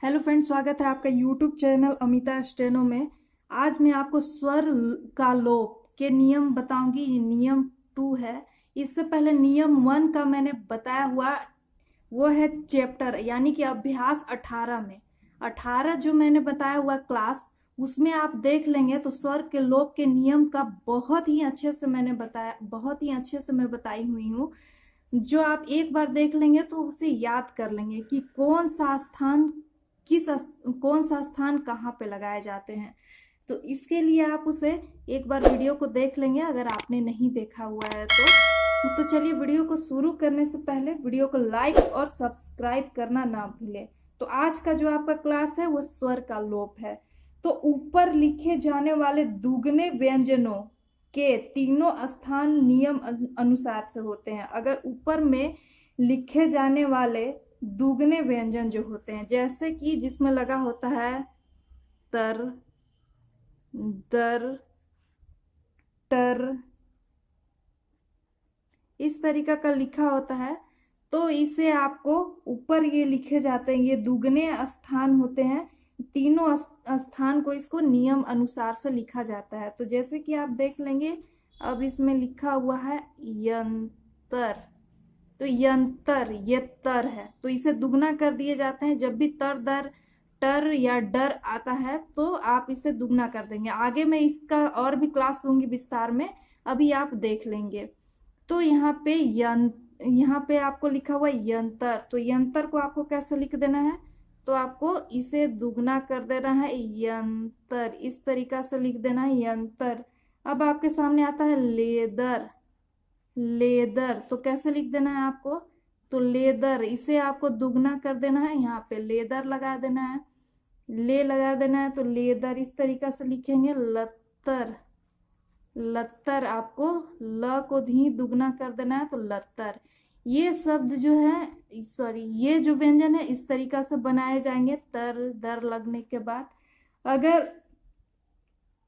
Hello friends, स्वागत है आपका यूट्यूब चैनल अमिता स्टेनो में। आज मैं आपको स्वर का लोप के नियम बताऊंगी। ये नियम 2 है। इससे पहले नियम 1 का मैंने बताया हुआ, वो है चैप्टर यानी कि अभ्यास 18 में। 18 जो मैंने बताया हुआ क्लास, उसमें आप देख लेंगे तो स्वर के लोप के नियम का बहुत ही अच्छे से मैंने बताया, बहुत ही अच्छे से मैं बताई हुई हूँ। जो आप एक बार देख लेंगे तो उसे याद कर लेंगे कि कौन सा स्थान कहाँ पे लगाए जाते हैं। तो इसके लिए आप उसे एक बार वीडियो को देख लेंगे अगर आपने नहीं देखा हुआ है तो चलिए, वीडियो को शुरू करने से पहले वीडियो को लाइक और सब्सक्राइब करना ना भूलें। तो आज का जो आपका क्लास है वो स्वर का लोप है। तो ऊपर लिखे जाने वाले दुगने व्यंजनों के तीनों स्थान नियम अनुसार से होते हैं। अगर ऊपर में लिखे जाने वाले दुगने व्यंजन जो होते हैं, जैसे कि जिसमें लगा होता है तर, दर, टर, इस तरीका का लिखा होता है, तो इसे आपको ऊपर ये लिखे जाते हैं, ये दुगने स्थान होते हैं। तीनों स्थान को इसको नियम अनुसार से लिखा जाता है। तो जैसे कि आप देख लेंगे, अब इसमें लिखा हुआ है यंतर। तो यंतर ये तर है, तो इसे दुगना कर दिए जाते हैं। जब भी तर, दर, टर या डर आता है तो आप इसे दुगना कर देंगे। आगे मैं इसका और भी क्लास लूंगी विस्तार में, अभी आप देख लेंगे। तो यहाँ पे आपको लिखा हुआ यंतर। तो यंतर को आपको कैसे लिख देना है, तो आपको इसे दुगना कर देना है यंतर, इस तरीका से लिख देना है यंतर। अब आपके सामने आता है लेदर। लेदर तो कैसे लिख देना है आपको, तो लेदर, इसे आपको दुगना कर देना है, यहाँ पे लेदर लगा देना है, ले लगा देना है, तो लेदर इस तरीका से लिखेंगे। लत्तर, लत्तर आपको ल को भी दुगना कर देना है, तो लत्तर। ये शब्द जो है, सॉरी, ये जो व्यंजन है इस तरीका से बनाए जाएंगे तर दर लगने के बाद। अगर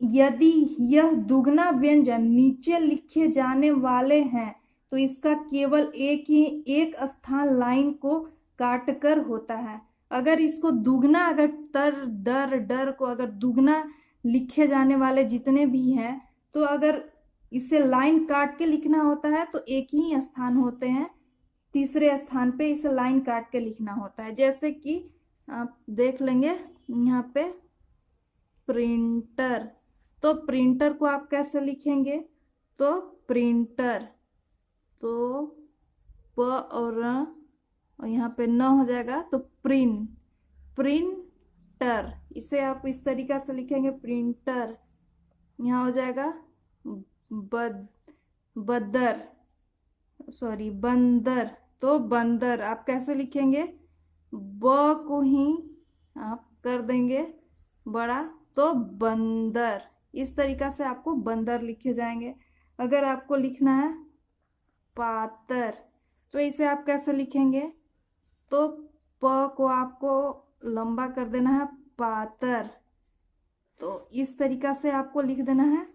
यदि यह दुगना व्यंजन नीचे लिखे जाने वाले हैं तो इसका केवल एक स्थान लाइन को काटकर होता है। अगर इसको दुगना, अगर तर, दर, डर को अगर दुगना लिखे जाने वाले जितने भी हैं, तो अगर इसे लाइन काट के लिखना होता है तो एक ही स्थान होते हैं, तीसरे स्थान पे इसे लाइन काट के लिखना होता है। जैसे कि आप देख लेंगे यहाँ पे प्रिंटर। तो प्रिंटर को आप कैसे लिखेंगे, तो प्रिंटर, तो प और यहाँ पे न हो जाएगा, तो प्रिंटर, इसे आप इस तरीका से लिखेंगे प्रिंटर। यहाँ हो जाएगा बदर, सॉरी बंदर। तो बंदर आप कैसे लिखेंगे, ब को ही आप कर देंगे बड़ा, तो बंदर, इस तरीका से आपको बंदर लिखे जाएंगे। अगर आपको लिखना है पातर, तो इसे आप कैसे लिखेंगे, तो प को आपको लंबा कर देना है, पातर। तो इस तरीका से आपको लिख देना है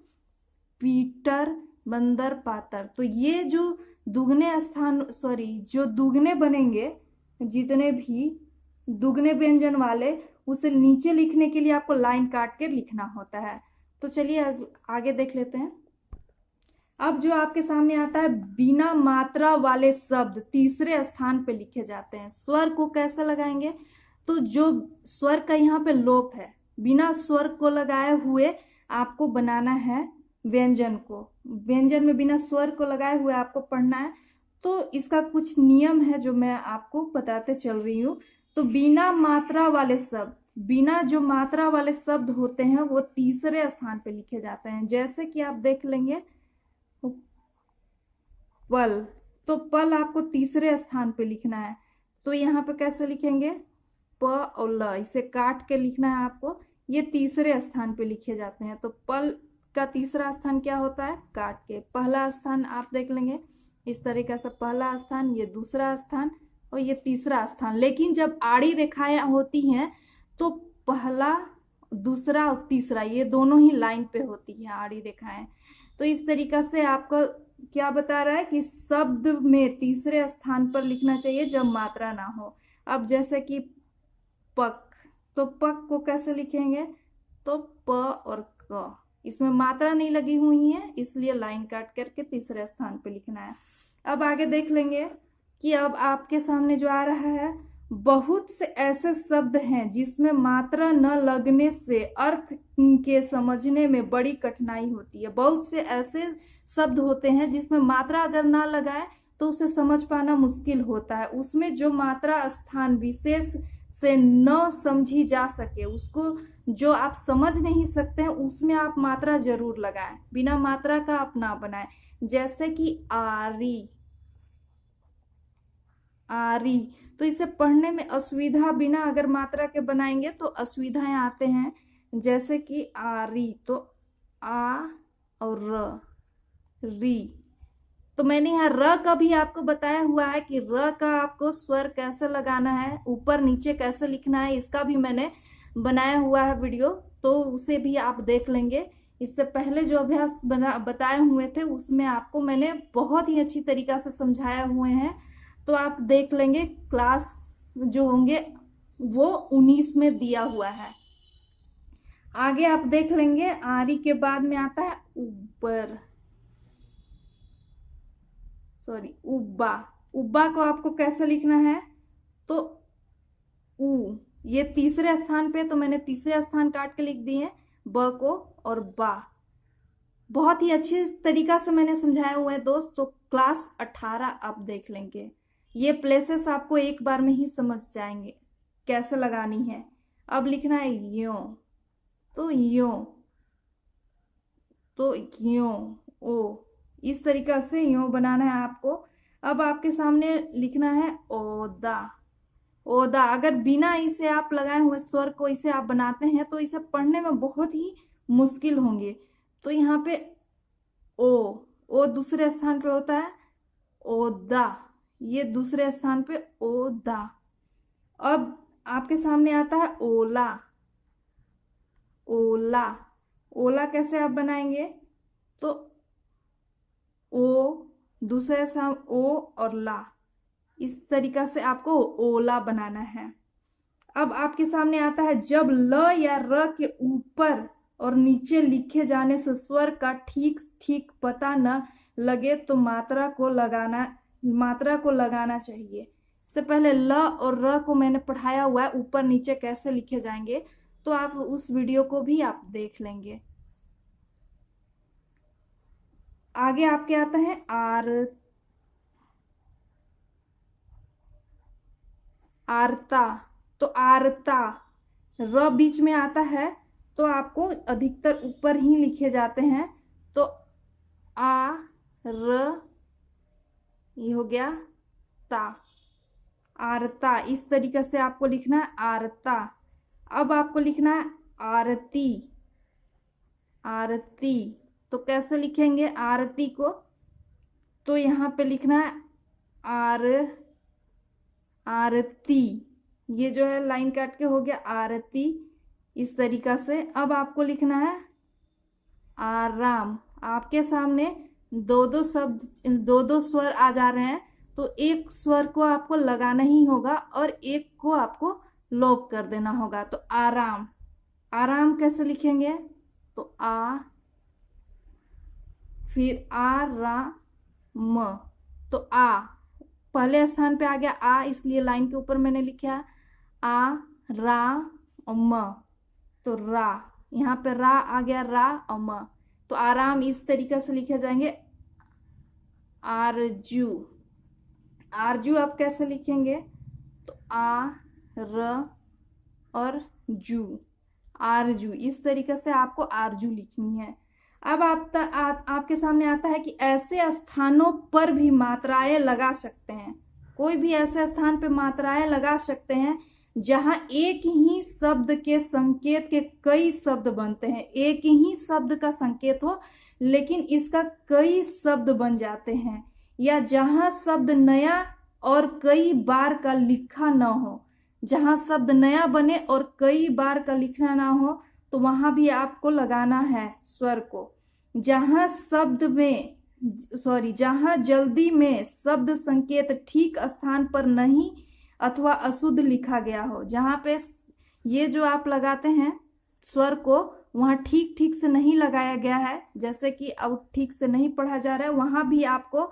पीटर, बंदर, पातर। तो ये जो दुगने स्थान, सॉरी, जो दुगने बनेंगे, जितने भी दुगने व्यंजन वाले, उसे नीचे लिखने के लिए आपको लाइन काट के लिखना होता है। तो चलिए आगे देख लेते हैं। अब जो आपके सामने आता है बिना मात्रा वाले शब्द तीसरे स्थान पे लिखे जाते हैं। स्वर को कैसे लगाएंगे, तो जो स्वर का यहाँ पे लोप है, बिना स्वर को लगाए हुए आपको बनाना है व्यंजन को। व्यंजन में बिना स्वर को लगाए हुए आपको पढ़ना है। तो इसका कुछ नियम है जो मैं आपको बताते चल रही हूँ। तो बिना मात्रा वाले शब्द, बिना जो मात्रा वाले शब्द होते हैं वो तीसरे स्थान पे लिखे जाते हैं। जैसे कि आप देख लेंगे पल, तो पल आपको तीसरे स्थान पे लिखना है। तो यहाँ पे कैसे लिखेंगे, प और ल, इसे काट के लिखना है आपको। ये तीसरे स्थान पे लिखे जाते हैं। तो पल का तीसरा स्थान क्या होता है, काट के। पहला स्थान आप देख लेंगे इस तरीके से, पहला स्थान, ये दूसरा स्थान और ये तीसरा स्थान। लेकिन जब आड़ी रेखाएं होती हैं तो पहला, दूसरा और तीसरा ये दोनों ही लाइन पे होती है आड़ी रेखाएं। तो इस तरीका से आपका क्या बता रहा है कि शब्द में तीसरे स्थान पर लिखना चाहिए जब मात्रा ना हो। अब जैसे कि पक, तो पक को कैसे लिखेंगे? तो प और क, इसमें मात्रा नहीं लगी हुई है, इसलिए लाइन काट करके तीसरे स्थान पे लिखना है। अब आगे देख लेंगे कि अब आपके सामने जो आ रहा है, बहुत से ऐसे शब्द हैं जिसमें मात्रा न लगने से अर्थ के समझने में बड़ी कठिनाई होती है। बहुत से ऐसे शब्द होते हैं जिसमें मात्रा अगर ना लगाए तो उसे समझ पाना मुश्किल होता है। उसमें जो मात्रा स्थान विशेष से न समझी जा सके, उसको जो आप समझ नहीं सकते हैं, उसमें आप मात्रा जरूर लगाएं, बिना मात्रा का आप ना बनाएं। जैसे कि आरी, आरी, तो इसे पढ़ने में असुविधा बिना अगर मात्रा के बनाएंगे तो असुविधाएं आते हैं। जैसे कि आरी, तो आ और री, तो मैंने यहाँ र का भी आपको बताया हुआ है कि र का आपको स्वर कैसे लगाना है, ऊपर नीचे कैसे लिखना है, इसका भी मैंने बनाया हुआ है वीडियो, तो उसे भी आप देख लेंगे। इससे पहले जो अभ्यास बताए हुए थे उसमें आपको मैंने बहुत ही अच्छी तरीका से समझाया हुए हैं, तो आप देख लेंगे। क्लास जो होंगे वो 19 में दिया हुआ है। आगे आप देख लेंगे, आरी के बाद में आता है ऊपर, सॉरी उब्बा। उब्बा को आपको कैसे लिखना है? तो उ, ये तीसरे स्थान पे, तो मैंने तीसरे स्थान काट के लिख दिए ब को और बा। बहुत ही अच्छी तरीका से मैंने समझाया हुआ है दोस्त, तो क्लास 18 आप देख लेंगे। ये प्लेसेस आपको एक बार में ही समझ जाएंगे कैसे लगानी है। अब लिखना है यो, तो यो, तो यो, ओ, इस तरीका से यो बनाना है आपको। अब आपके सामने लिखना है ओदा, ओदा। अगर बिना इसे आप लगाए हुए स्वर को इसे आप बनाते हैं तो इसे पढ़ने में बहुत ही मुश्किल होंगे। तो यहाँ पे ओ दूसरे स्थान पे होता है ओदा, ये दूसरे स्थान पे ओदा। अब आपके सामने आता है ओला, ओला। ओला कैसे आप बनाएंगे? तो ओ दूसरे स्थान ओ और ला, इस तरीका से आपको ओला बनाना है। अब आपके सामने आता है, जब ल या र के ऊपर और नीचे लिखे जाने से स्वर का ठीक ठीक पता न लगे तो मात्रा को लगाना चाहिए। इससे पहले ल और र को मैंने पढ़ाया हुआ है ऊपर नीचे कैसे लिखे जाएंगे, तो आप उस वीडियो को भी आप देख लेंगे। आगे आपके आता है आरता, तो आरता, र बीच में आता है तो आपको अधिकतर ऊपर ही लिखे जाते हैं। तो आ र, ये हो गया ता, आरता। इस तरीके से आपको लिखना है आरता। अब आपको लिखना है आरती, आरती। तो कैसे लिखेंगे आरती को? तो यहाँ पे लिखना है आरती, ये जो है लाइन काट के हो गया आरती, इस तरीका से। अब आपको लिखना है आराम। आपके सामने दो दो स्वर आ जा रहे हैं, तो एक स्वर को आपको लगाना ही होगा और एक को आपको लोप कर देना होगा। तो आराम, आराम कैसे लिखेंगे? तो आ, फिर म, तो आ पहले स्थान पे आ गया आ, इसलिए लाइन के ऊपर मैंने लिखा आ रा म, तो रा, यहाँ पे रा आ गया रा और म, तो आराम इस तरीके से लिखे जाएंगे। आरजू, आरजू आप कैसे लिखेंगे? तो आ र और जू, आरजू, इस तरीके से आपको आरजू लिखनी है। अब आपके सामने आता है कि ऐसे स्थानों पर भी मात्राएं लगा सकते हैं, कोई भी ऐसे स्थान पे मात्राएं लगा सकते हैं जहां एक ही शब्द के संकेत के कई शब्द बनते हैं। एक ही शब्द का संकेत हो लेकिन इसका कई शब्द बन जाते हैं, या जहां शब्द नया और कई बार का लिखा न हो। जहां शब्द नया बने और कई बार का लिखना ना हो तो वहां भी आपको लगाना है स्वर को। जहां जल्दी में शब्द संकेत ठीक स्थान पर नहीं अथवा अशुद्ध लिखा गया हो, जहां पे ये जो आप लगाते हैं स्वर को, वहां ठीक ठीक से नहीं लगाया गया है, जैसे कि अब ठीक से नहीं पढ़ा जा रहा है, वहां भी आपको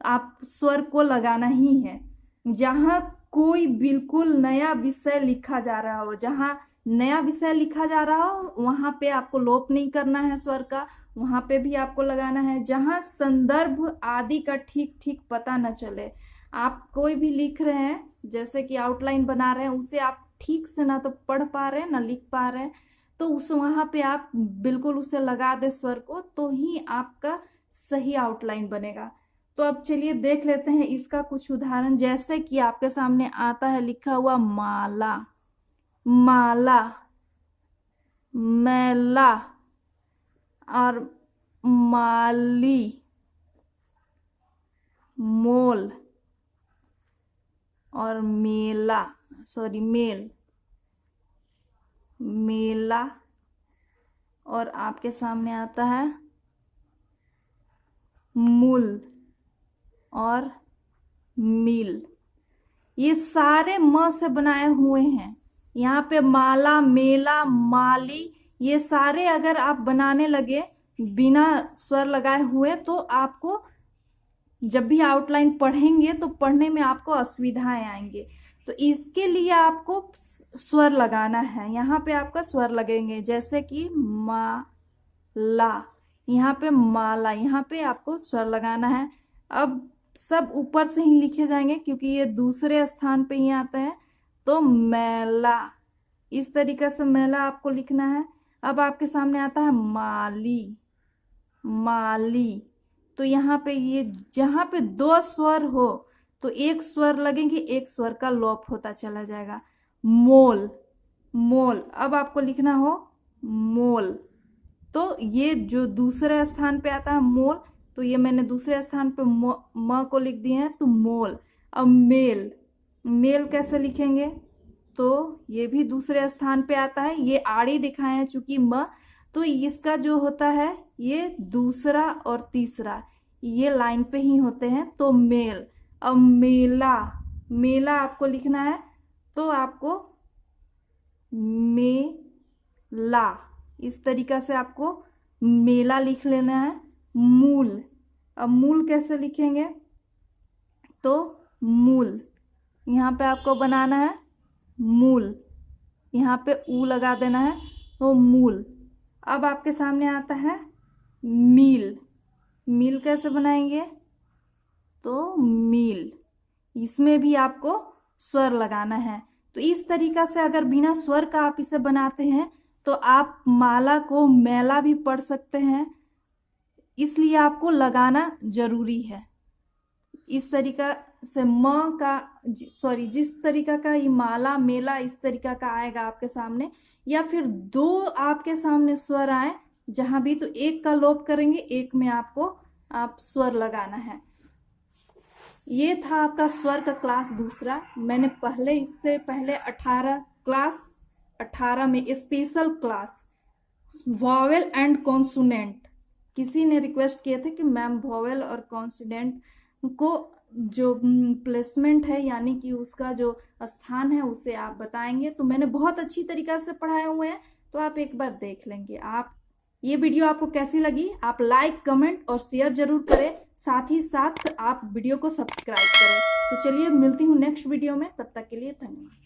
आप स्वर को लगाना ही है। जहां कोई बिल्कुल नया विषय लिखा जा रहा हो, जहां नया विषय लिखा जा रहा हो, वहां पे आपको लोप नहीं करना है स्वर का, वहां पे भी आपको लगाना है। जहां संदर्भ आदि का ठीक ठीक पता न चले, आप कोई भी लिख रहे हैं, जैसे कि आउटलाइन बना रहे हैं, उसे आप ठीक से ना तो पढ़ पा रहे हैं ना लिख पा रहे हैं, तो उस वहां पे आप बिल्कुल उसे लगा दे स्वर को, तो ही आपका सही आउटलाइन बनेगा। तो अब चलिए देख लेते हैं इसका कुछ उदाहरण। जैसे कि आपके सामने आता है लिखा हुआ माला, माला, मैला और माली, मोल और मेला, सॉरी मेल, मेला, और आपके सामने आता है मूल और मिल। ये सारे म से बनाए हुए हैं। यहाँ पे माला, मेला, माली, ये सारे अगर आप बनाने लगे बिना स्वर लगाए हुए, तो आपको जब भी आउटलाइन पढ़ेंगे तो पढ़ने में आपको असुविधाएं आएंगे। तो इसके लिए आपको स्वर लगाना है। यहाँ पे आपका स्वर लगेंगे, जैसे कि माला, यहाँ पे माला, यहाँ पे आपको स्वर लगाना है। अब सब ऊपर से ही लिखे जाएंगे क्योंकि ये दूसरे स्थान पे ही आता है। तो मैला, इस तरीके से मैला आपको लिखना है। अब आपके सामने आता है माली, माली, तो यहाँ पे ये जहां पे दो स्वर हो तो एक स्वर लगेंगे, एक स्वर का लोप होता चला जाएगा। मोल, मोल, अब आपको लिखना हो मोल, तो ये जो दूसरे स्थान पे आता है मोल, तो ये मैंने दूसरे स्थान पे म को लिख दिए हैं, तो मोल। अब मेल, मेल कैसे लिखेंगे, तो ये भी दूसरे स्थान पे आता है, ये आड़ी दिखाए हैं चूंकि म, तो इसका जो होता है ये दूसरा और तीसरा ये लाइन पे ही होते हैं, तो मेल। अब मेला, मेला आपको लिखना है, तो आपको मेला, इस तरीका से आपको मेला लिख लेना है। मूल, अब मूल कैसे लिखेंगे, तो मूल, यहाँ पे आपको बनाना है मूल, यहाँ पे ऊ लगा देना है, तो मूल। अब आपके सामने आता है मील, मील कैसे बनाएंगे, तो मील, इसमें भी आपको स्वर लगाना है। तो इस तरीका से अगर बिना स्वर का आप इसे बनाते हैं तो आप माला को मैला भी पढ़ सकते हैं, इसलिए आपको लगाना जरूरी है। इस तरीका से म का, सॉरी, जिस तरीका का ये माला, मेला, इस तरीका का आएगा आपके सामने, या फिर दो आपके सामने स्वर आए जहां भी, तो एक का लोप करेंगे, एक में आपको आप स्वर लगाना है। ये था आपका स्वर का क्लास दूसरा। मैंने पहले, इससे पहले 18 में special class vowel and consonant, किसी ने रिक्वेस्ट किए थे कि मैम वॉवेल और कॉन्सोनेंट को जो प्लेसमेंट है, यानी कि उसका जो स्थान है, उसे आप बताएंगे। तो मैंने बहुत अच्छी तरीका से पढ़ाए हुए हैं, तो आप एक बार देख लेंगे। आप ये वीडियो आपको कैसी लगी, आप लाइक, कमेंट और शेयर जरूर करें, साथ ही साथ आप वीडियो को सब्सक्राइब करें। तो चलिए मिलती हूँ नेक्स्ट वीडियो में, तब तक के लिए धन्यवाद।